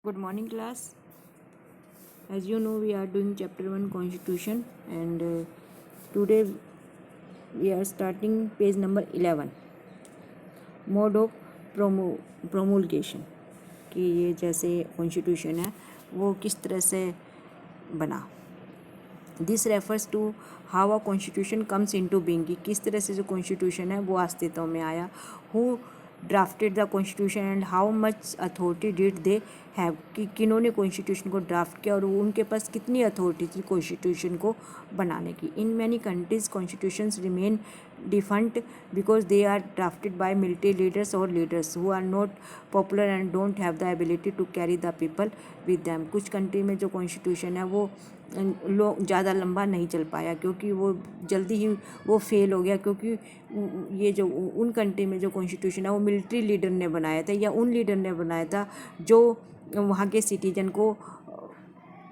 Good morning, class. As you know, we are doing chapter 1 Constitution, and today we are starting page number 11, Mode of promulgation. कि ये जैसे constitution है वो किस तरह से बना. This refers to how a constitution comes into being, कि किस तरह से जो कॉन्स्टिट्यूशन है वो अस्तित्व में आया. Who drafted the constitution and how much authority did they have, कि किन्होंने कॉन्स्टिट्यूशन को ड्राफ्ट किया और उनके पास कितनी अथॉरिटी थी कॉन्स्टिट्यूशन को बनाने की. In many countries constitutions remain defunct because they are drafted by military leaders और leaders who are not popular and don't have the ability to carry the people with them. कुछ country में जो constitution है वो ज़्यादा लंबा नहीं चल पाया क्योंकि वो जल्दी ही वो फेल हो गया, क्योंकि ये जो उन कंट्री में जो कॉन्स्टिट्यूशन है वो मिलिट्री लीडर ने बनाया था या उन लीडर ने बनाया था जो वहाँ के सिटीजन को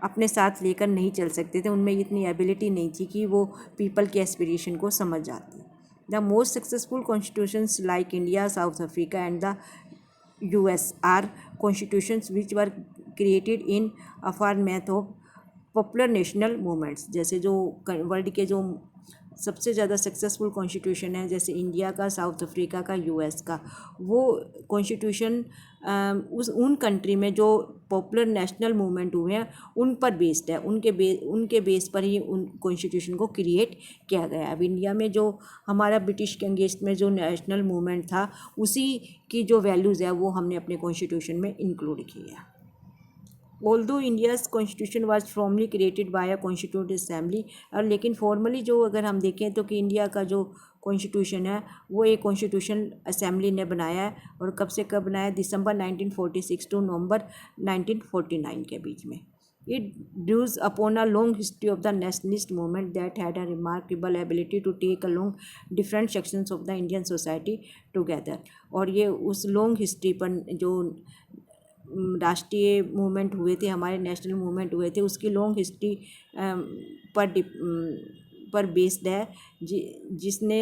अपने साथ लेकर नहीं चल सकते थे. उनमें इतनी एबिलिटी नहीं थी कि वो पीपल के एस्पिरेशन को समझ जाते. The most successful constitutions like India, South Africa and the US are constitutions which were created in a format of popular national movements. जैसे जो वर्ल्ड के जो सबसे ज़्यादा सक्सेसफुल कॉन्स्टिट्यूशन है, जैसे इंडिया का, साउथ अफ्रीका का, US का, वो कॉन्स्टिट्यूशन उन कंट्री में जो पॉपुलर नेशनल मूवमेंट हुए हैं उन पर बेस्ड है. उनके बेस पर ही उन कॉन्स्टिट्यूशन को क्रिएट किया गया. अब इंडिया में जो हमारा ब्रिटिश के अगेंस्ट में जो नेशनल मूवमेंट था उसी की जो वैल्यूज़ है वो हमने अपने कॉन्स्टिट्यूशन में इंक्लूड की है. Although India's constitution was formally created by a constituent assembly, और लेकिन फॉर्मली जो अगर हम देखें तो कि इंडिया का जो कॉन्स्टिट्यूशन है वो एक कॉन्स्टिट्यूशन असेंबली ने बनाया है. और कब से कब बनाया? दिसंबर 1946 टू नवंबर 1949 के बीच में. It draws upon a long history of the nationalist movement that had a remarkable ability to take along different sections of the Indian society together. और ये उस लॉन्ग हिस्ट्री पर जो राष्ट्रीय मूवमेंट हुए थे, हमारे नेशनल मूवमेंट हुए थे, उसकी लॉन्ग हिस्ट्री पर बेस्ड है, जिसने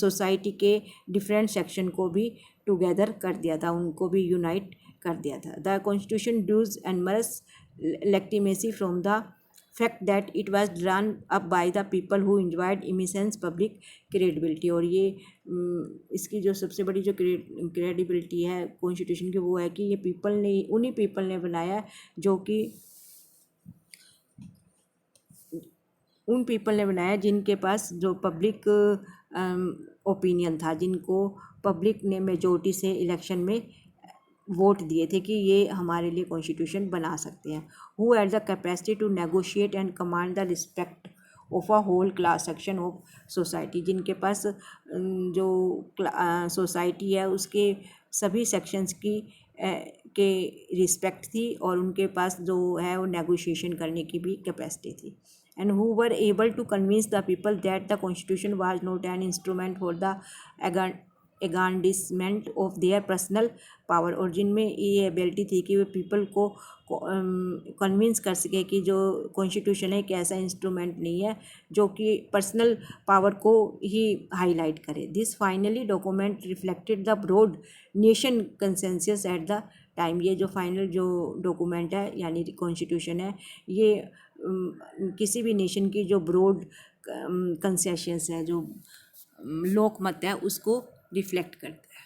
सोसाइटी के डिफरेंट सेक्शन को भी टुगेदर कर दिया था, उनको भी यूनाइट कर दिया था. The constitution draws enormous legitimacy from the fact that it was drawn up by the people who enjoyed immense public credibility. और ये इसकी जो सबसे बड़ी जो क्रेडिबिलिटी है कॉन्स्टिट्यूशन की वो है कि ये उन्हीं पीपल ने बनाया जो कि उन पीपल ने बनाया जिनके पास जो पब्लिक ओपिनियन था, जिनको पब्लिक ने मेजोरिटी से इलेक्शन में वोट दिए थे कि ये हमारे लिए कॉन्स्टिट्यूशन बना सकते हैं. Who had the capacity to negotiate and command the respect of a whole class section of society. जिनके पास जो सोसाइटी है उसके सभी सेक्शंस की के रिस्पेक्ट थी और उनके पास जो है वो नेगोशिएशन करने की भी कैपेसिटी थी. and who were able to convince the people that the constitution was not an instrument for the aggrandizement of their personal power. और जिनमें ये एबिलिटी थी कि वे पीपल को कन्विंस कर सके कि जो कॉन्स्टिट्यूशन है एक ऐसा इंस्ट्रूमेंट नहीं है जो कि पर्सनल पावर को ही हाईलाइट करे. This finally document reflected the broad nation consensus at the time. ये जो फाइनल जो डॉक्यूमेंट है यानी कॉन्स्टिट्यूशन है ये किसी भी नेशन की जो ब्रॉड कंसेशंस है, जो लोकमत है, उसको रिफ्लेक्ट करता है.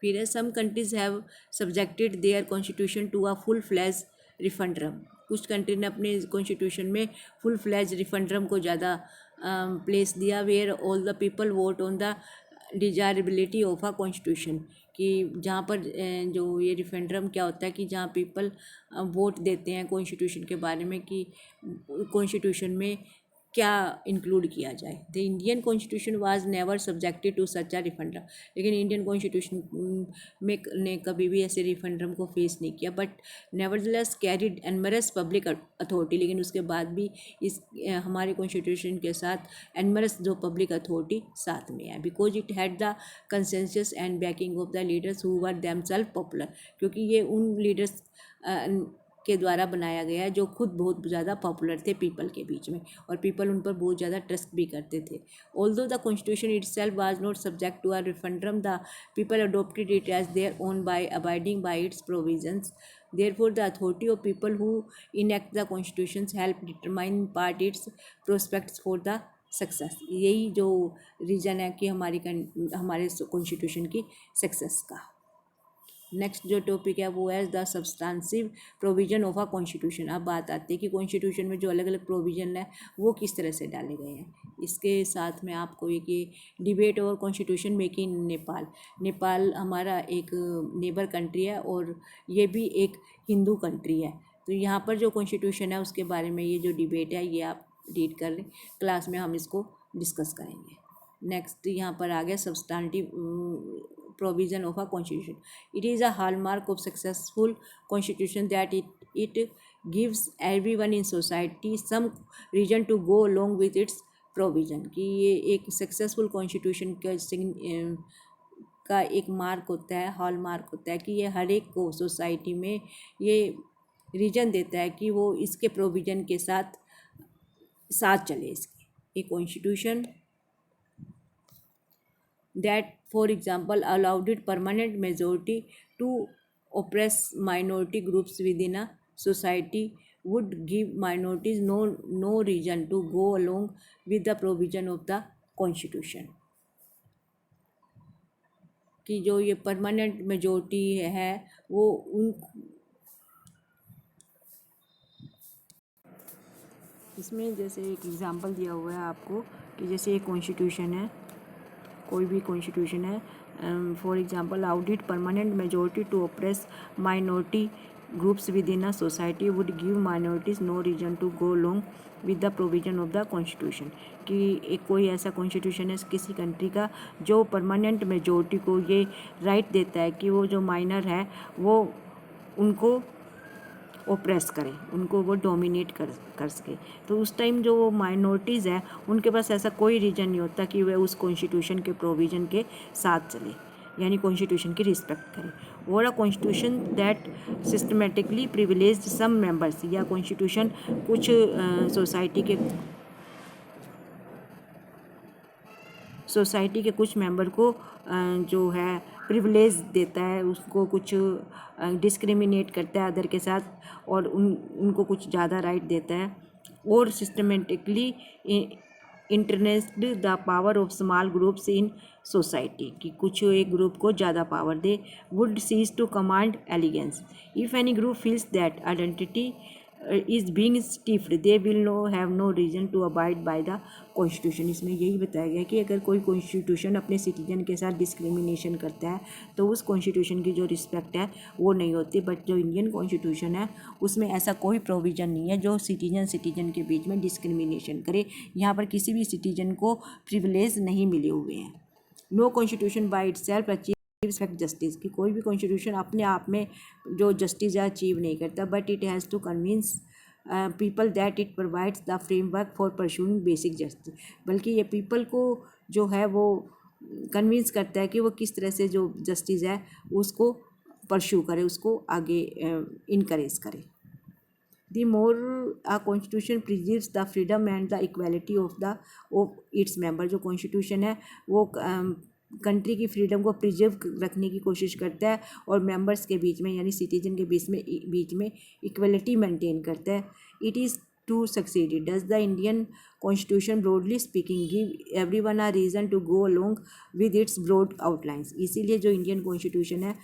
फिर है some countries have subjected their constitution to a full fledged referendum. कुछ कंट्री ने अपने कॉन्स्टिट्यूशन में फुल फ्लैज रिफरेंडम को ज़्यादा प्लेस दिया. Where all the people vote on the desirability of a constitution, कि जहाँ पर जो ये रिफरेंडम क्या होता है कि जहाँ पीपल वोट देते हैं कॉन्स्टिट्यूशन के बारे में कि कॉन्स्टिट्यूशन में क्या इंक्लूड किया जाए. The Indian constitution was never subjected to such a referendum. लेकिन इंडियन कॉन्स्टिट्यूशन में ने कभी भी ऐसे रिफरेंडम को फेस नहीं किया. But nevertheless carried enormous public authority. लेकिन उसके बाद भी इस हमारे कॉन्स्टिट्यूशन के साथ एनमरस जो पब्लिक अथॉरिटी साथ में है. Because it had the consensus and backing of the leaders who were themselves popular. क्योंकि ये उन लीडर्स के द्वारा बनाया गया है, जो खुद बहुत ज़्यादा पॉपुलर थे पीपल के बीच में, और पीपल उन पर बहुत ज़्यादा ट्रस्ट भी करते थे. Although the constitution itself was not subject to a referendum, the people adopted it as their own by abiding by its provisions. Therefore, the authority of people who enact the constitutions help determine part its prospects for the success. यही जो reason है कि हमारे constitution की success का. Next जो topic है वो है the substantive provision of a constitution. अब बात आती है कि कॉन्स्टिट्यूशन में जो अलग अलग प्रोविजन है वो किस तरह से डाले गए हैं. इसके साथ में आपको एक ये डिबेट और constitution making in Nepal. Nepal हमारा एक नेबर कंट्री है और ये भी एक हिंदू कंट्री है. तो यहाँ पर जो कॉन्स्टिट्यूशन है उसके बारे में ये जो डिबेट है ये आप रीड कर लें. क्लास में हम इसको डिस्कस करेंगे. नेक्स्ट यहाँ पर आ गया substantive provision of a constitution. It is a hallmark of successful constitution that it gives everyone in society some reason to go along with its provision. कि ये एक सक्सेसफुल कॉन्स्टिट्यूशन का एक मार्क होता है, हॉल मार्क होता है कि ये हर एक को सोसाइटी में ये रीजन देता है कि वो इसके प्रोविज़न के साथ चले. इसके एक constitution that for example allowed it permanent majority to oppress minority groups within a society would give minorities no reason to go along with the provision of the constitution. कि जो ये परमानेंट मेजोरिटी है वो उन इसमें जैसे एक example दिया हुआ है आपको कि जैसे एक कॉन्स्टिट्यूशन है, कोई भी कॉन्स्टिट्यूशन है, for example out permanent majority to oppress minority groups with in a society would give minorities no reason to go long with the provision of the constitution. कि एक कोई ऐसा कॉन्स्टिट्यूशन है किसी कंट्री का जो परमानेंट मेजोरिटी को ये राइट देता है कि वो जो माइनर है वो उनको ओप्रेस करे, उनको वो डोमिनेट कर सके. तो उस टाइम जो वो माइनॉरिटीज़ है उनके पास ऐसा कोई रीज़न नहीं होता कि वह उस कॉन्स्टिट्यूशन के प्रोविज़न के साथ चले, यानी कॉन्स्टिट्यूशन की रिस्पेक्ट करे. और a constitution that systematically privilege some members, या कॉन्स्टिट्यूशन कुछ सोसाइटी के कुछ मेंबर को जो है प्रिविलेज देता है, उसको कुछ डिस्क्रिमिनेट करता है अदर के साथ, और उनको कुछ ज़्यादा राइट देता है. और systematically entrenched the power of small groups in society, कि कुछ एक ग्रुप को ज़्यादा पावर दे. Would cease to command allegiance. If any group feels that identity is being stifled they will have no reason to abide by the constitution. इसमें यही बताया गया कि अगर कोई कॉन्स्टिट्यूशन अपने सिटीजन के साथ डिस्क्रिमिनेशन करता है तो उस कॉन्स्टिट्यूशन की जो रिस्पेक्ट है वो नहीं होती. बट जो इंडियन कॉन्स्टिट्यूशन है उसमें ऐसा कोई प्रोविज़न नहीं है जो सिटीजन के बीच में डिस्क्रिमिनेशन करे. यहाँ पर किसी भी सिटीजन को प्रिविलेज नहीं मिले हुए हैं. No constitution by itself achieve justice, कि कोई भी कॉन्स्टिट्यूशन अपने आप में जो जस्टिस अचीव नहीं करता, but it has to convince people that it provides the framework for pursuing basic justice. बल्कि ये पीपल को जो है वो कन्विंस करता है कि वो किस तरह से जो जस्टिस है उसको परस्यू करे, उसको आगे इनकरेज करे. The more a constitution preserves the freedom and the equality of its member. जो कॉन्स्टिट्यूशन है वो कंट्री की फ्रीडम को प्रिजर्व रखने की कोशिश करता है और मेंबर्स के बीच में यानी सिटीजन के बीच में इक्वलिटी मेंटेन करता है. It is to succeed does the Indian constitution broadly speaking give everyone a reason to go along with its broad outlines. इसीलिए जो इंडियन कॉन्स्टिट्यूशन है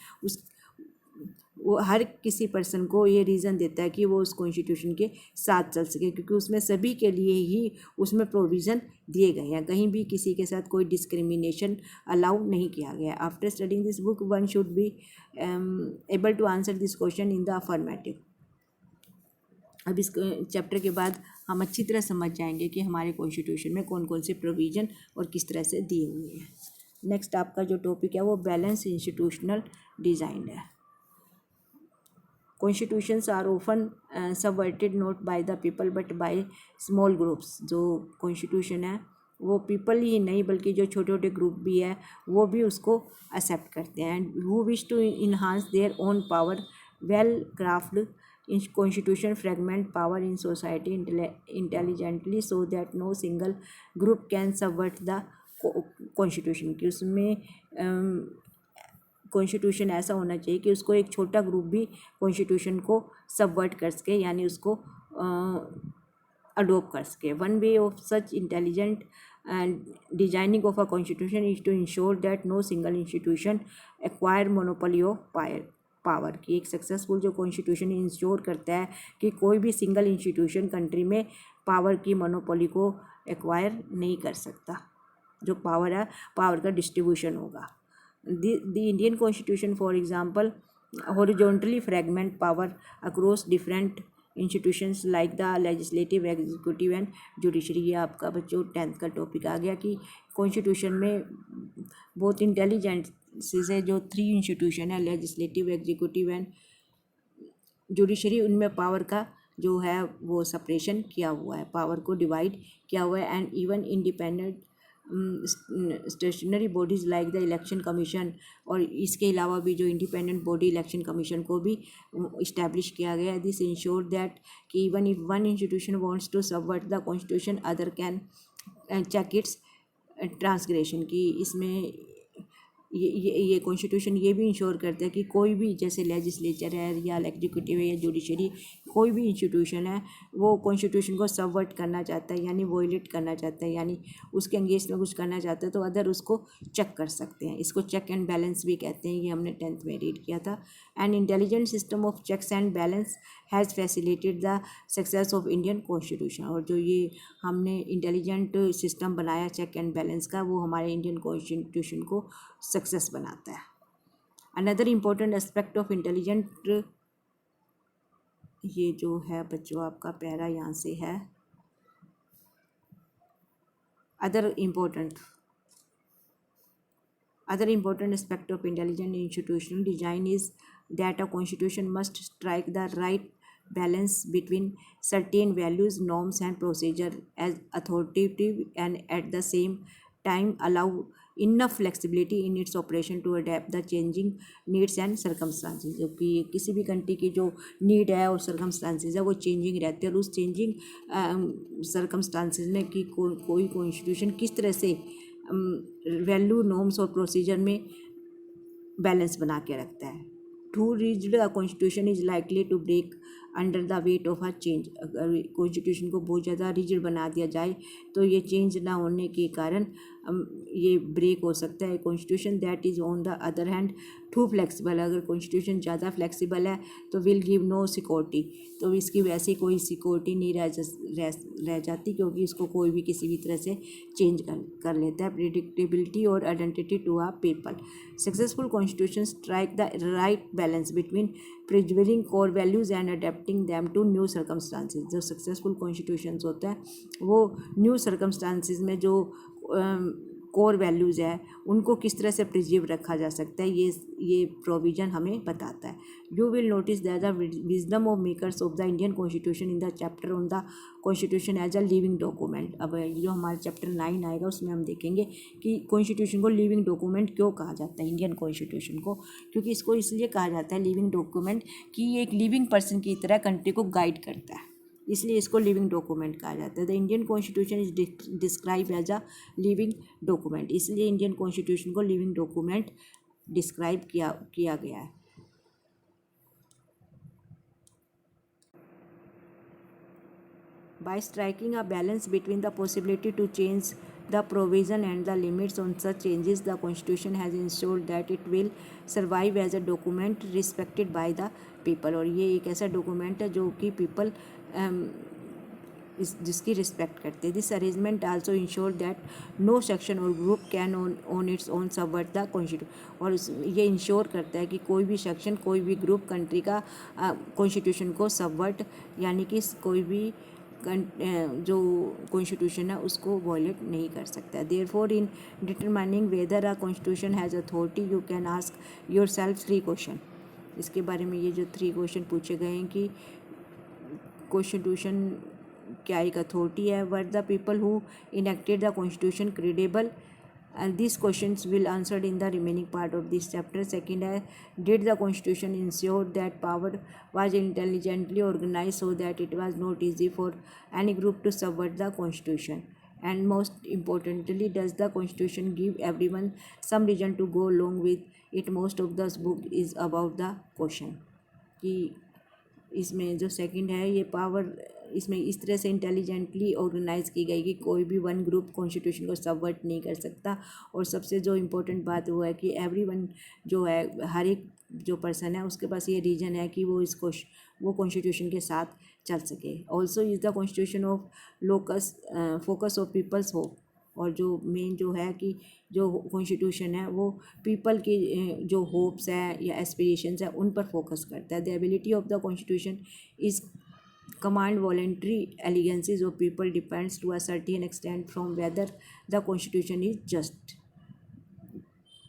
वो हर किसी पर्सन को ये रीज़न देता है कि वो उस कॉन्स्टिट्यूशन के साथ चल सके, क्योंकि उसमें सभी के लिए ही उसमें प्रोविज़न दिए गए हैं. कहीं भी किसी के साथ कोई डिस्क्रिमिनेशन अलाउ नहीं किया गया. After studying this book one should be able to answer this question in the affirmative. अब इस चैप्टर के बाद हम अच्छी तरह समझ जाएंगे कि हमारे कॉन्स्टिट्यूशन में कौन कौन से प्रोविज़न और किस तरह से दिए हुए हैं. नेक्स्ट आपका जो टॉपिक है वो बैलेंस इंस्टीट्यूशनल डिज़ाइन है. Constitutions are often subverted not by the people but by small groups. जो कॉन्स्टिट्यूशन है वो पीपल ही नहीं बल्कि जो छोटे छोटे ग्रुप भी है वो भी उसको एक्सेप्ट करते हैं. And who wish to enhance their own power. Well craft Constitution fragment power in society intelligently so that no single group can subvert the Constitution. कि उसमें कॉन्स्टिट्यूशन ऐसा होना चाहिए कि उसको एक छोटा ग्रुप भी कॉन्स्टिट्यूशन को सबवर्ट कर सके, यानी उसको अडोप्ट कर सके. One way of such intelligent and designing of a constitution is to ensure that no single institution acquire monopoly of power. की एक सक्सेसफुल जो कॉन्स्टिट्यूशन इंश्योर करता है कि कोई भी सिंगल इंस्टीट्यूशन कंट्री में पावर की मोनोपोली को एक्वायर नहीं कर सकता. जो पावर है, पावर का डिस्ट्रीब्यूशन होगा. The Indian constitution for example horizontally fragment power across different institutions like the legislative, executive and judiciary. ये आपका बच्चों 10th का टॉपिक आ गया कि कॉन्स्टिट्यूशन में बहुत इंटेलिजेंट से जो 3 इंस्टीट्यूशन है, लेजिस्लेटिव, एग्जीक्यूटिव एंड जुडिशरी, उनमें पावर का जो है वो सेपरेशन किया हुआ है, पावर को डिवाइड किया हुआ है. And even independent stationary bodies like the election commission, और इसके अलावा भी जो इंडिपेंडेंट बॉडी इलेक्शन कमीशन को भी इस्टेब्लिश किया गया है. दिस इंश्योर दैट कि even if one institution wants to subvert the constitution other can check its transgression. की इसमें ये कॉन्स्टिट्यूशन ये भी इंश्योर करता है कि कोई भी, जैसे लेजिस्लेचर है या एग्जीक्यूटिव है या जुडिशरी, कोई भी इंस्टीट्यूशन है वो कॉन्स्टिट्यूशन को सबवर्ट करना चाहता है, यानी वोलेट करना चाहता है, यानी उसके अगेंस्ट में कुछ करना चाहता है, तो अदर उसको चेक कर सकते हैं. इसको चेक एंड बैलेंस भी कहते हैं. ये हमने 10th में रीड किया था. An intelligent system of checks and balance has facilitated the success of Indian constitution. और जो ये हमने इंटेलिजेंट सिस्टम बनाया चेक एंड बैलेंस का, वो हमारे इंडियन कॉन्स्टिट्यूशन को सक्सेस बनाता है. Another important aspect of intelligent, ये जो है बच्चों आपका पैरा यहाँ से है. Other important aspect of intelligent institutional design is that a constitution must strike the right balance between certain values, norms and procedure as authoritative and at the same time allow enough flexibility in its operation to adapt the changing needs and circumstances. जो कि किसी भी country की जो need है और circumstances है वो चेंजिंग रहते हैं, और उस चेंजिंग सर्कमस्टांसिस में कि कोई कॉन्स्टिट्यूशन किस तरह से वैल्यू, नॉर्म्स और प्रोसीजर में बैलेंस बना के रखता है. Too rigid a constitution is likely to break under the weight of a change. अगर कॉन्स्टिट्यूशन को बहुत ज़्यादा रिजिड बना दिया जाए तो ये चेंज ना होने के कारण ये ब्रेक हो सकता है. Constitution that is on the other hand too flexible. अगर कॉन्स्टिट्यूशन ज़्यादा फ्लेक्सिबल है तो विल गिव नो सिक्योरिटी, तो इसकी वैसी कोई सिक्योरिटी नहीं रह जाती, क्योंकि इसको कोई भी किसी भी तरह से चेंज कर लेता है. प्रिडिक्टेबिलिटी और identity to a people. Successful constitution strike the right balance between preserving core values and adapting them to new circumstances. जो सक्सेसफुल कॉन्स्टिट्यूशंस होता है वो न्यू सर्कमस्टांसिस में जो कोर वैल्यूज़ है उनको किस तरह से प्रिजर्व रखा जा सकता है, ये प्रोविज़न हमें बताता है. You will notice that the wisdom of makers of the Indian constitution in the chapter on the constitution as a living document. अब जो हमारा चैप्टर 9 आएगा उसमें हम देखेंगे कि कॉन्स्टिट्यूशन को लिविंग डॉक्यूमेंट क्यों कहा जाता है, इंडियन कॉन्स्टिट्यूशन को. क्योंकि इसको इसलिए कहा जाता है लिविंग डॉक्यूमेंट कि ये एक लिविंग पर्सन की तरह कंट्री को गाइड करता है, इसलिए इसको लिविंग डॉक्यूमेंट कहा जाता है. The Indian constitution is describe as a living document. इसलिए इंडियन कॉन्स्टिट्यूशन को लिविंग डॉक्यूमेंट डिस्क्राइब किया गया है. By striking a balance between the possibility to change the provision and the limits on such changes, the Constitution has ensured that it will survive as a document respected by the people. और ये एक ऐसा document है जो कि people जिसकी respect करते हैं. This arrangement also ensure that no section or group can on its own subvert the constitution. और ये इंश्योर करता है कि कोई भी सेक्शन, कोई भी ग्रुप कंट्री का कॉन्स्टिट्यूशन को सबवर्ट, यानी कि कोई भी जो कॉन्स्टिट्यूशन है उसको वॉयलेट नहीं कर सकता. Therefore in determining weather a constitution has authority you can ask your self 3 question. इसके बारे में ये जो 3 क्वेश्चन पूछे गए हैं कि कॉन्स्टिट्यूशन क्या एक अथॉरिटी है, were the people who enacted the constitution credible, and these questions will answered in the remaining part of this chapter. Second है, did the constitution ensure that power was intelligently organized so that it was not easy for any group to subvert the constitution? And most importantly, does the constitution give everyone some reason to go along with it? Most of this book is about the question कि इसमें जो second है ये power इसमें इस तरह से intelligently organise की गई कि कोई भी वन ग्रुप कॉन्स्टिट्यूशन को सबवर्ट नहीं कर सकता। और सबसे जो इम्पोर्टेंट बात वो है कि एवरीवन जो है, हर एक जो पर्सन है उसके पास ये रीजन है कि वो वो कॉन्स्टिट्यूशन के साथ चल सके। Also is the constitution of locus focus of people's hope. और जो मेन जो है कि जो कॉन्स्टिट्यूशन है वो पीपल की जो होप्स है या एस्पिरेशंस है उन पर फोकस करता है। The ability of the constitution is command voluntary allegiances of people depends to a certain extent from whether the constitution is just।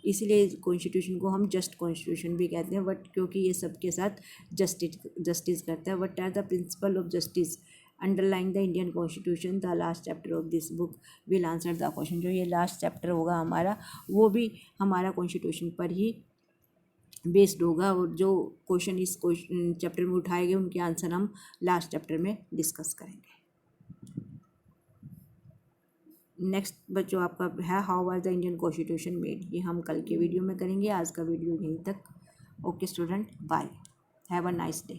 इसलिए कॉन्स्टिट्यूशन को हम जस्ट कॉन्स्टिट्यूशन भी कहते हैं, बट क्योंकि ये सबके साथ जस्टिस करता है। What are the principle of justice underlining the Indian constitution? The last chapter of this book will answer the question. जो ये लास्ट चैप्टर होगा हमारा वो भी हमारा कॉन्स्टिट्यूशन पर ही बेस्ड होगा, और जो क्वेश्चन इस क्वेश्चन चैप्टर में उठाए गए उनके आंसर हम लास्ट चैप्टर में डिस्कस करेंगे। नेक्स्ट बच्चों आपका है how was the Indian constitution made, ये हम कल के वीडियो में करेंगे। आज का वीडियो यहीं तक। Okay student, bye, have a nice day.